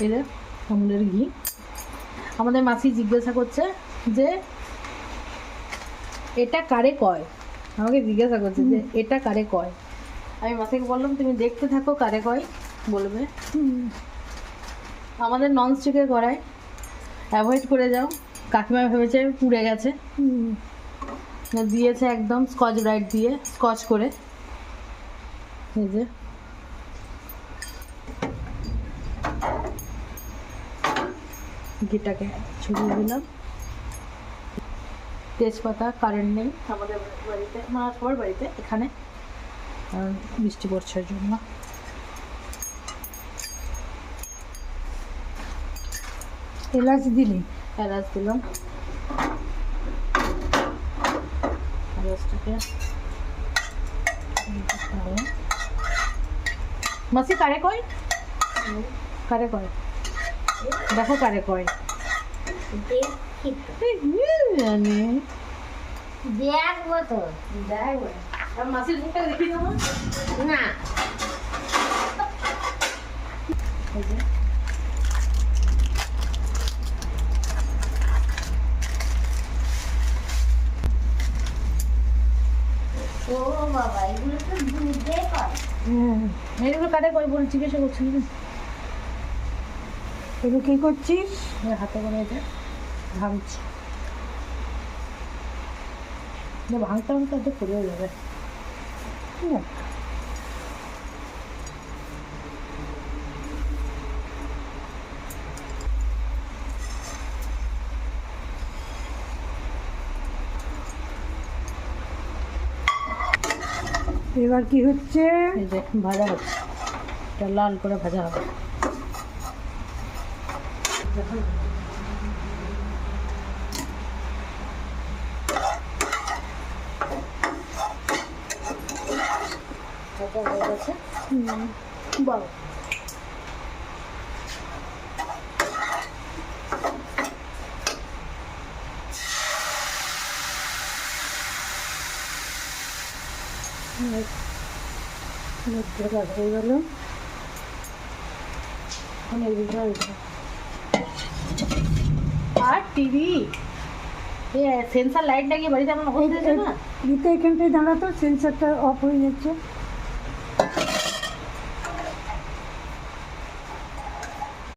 এটা আমুলের ঘি। আমাদের মাসি জিজ্ঞাসা করছে যে এটা কারে কয়, আমাকে জিজ্ঞাসা করছে যে এটা কারে কয়। আমি মাসিকে বললাম তুমি দেখতে থাকো কারে কয় বলবে। আমাদের ননস্টিকের কড়াই অ্যাভয়েড করে যাও, কাকিমা ভেবেছে পুড়ে গেছে, দিয়েছে একদম স্কচ ব্রাইট দিয়ে স্কচ করে। এই যে ঘিটাকে ছড়িয়ে দিলাম। তেজপাতা, কারেন্ট নেই আমাদের বাড়িতে, আমার সবার বাড়িতে, এখানে কারণ বৃষ্টি পড়ছে জন্য। এলাচ দিলি? এলাচ দিলাম। এলাচটাকে মাসি কারে কয়, কারে কয় দেখো কারে কয়। জানি দেখবো তো, দেখো মাসির মুখটা দেখি দেবো না ও বাবা, এগুলো তো দুধে করে। এগুলো কারে কয় বল জিজ্ঞাসা করছিলি না? এগুলো কি করছিস? হাতে করে এটা ভাঙছি, ভাঙতে ভাঙতে তো পড়েও যাবে। এবার কি হচ্ছে? এই যে ভাজা হচ্ছে, এটা লাল করে ভাজা হবে। ভাজা হয়ে গেছে। বাবা হয়ে গেল। আর টিভি সেন্সার লাইট লাগিয়ে বাড়িতে আমার হয়ে যাচ্ছে না। দিতে এখানটায় দাঁড়াতো, সেন্সারটা অফ হয়ে যাচ্ছে।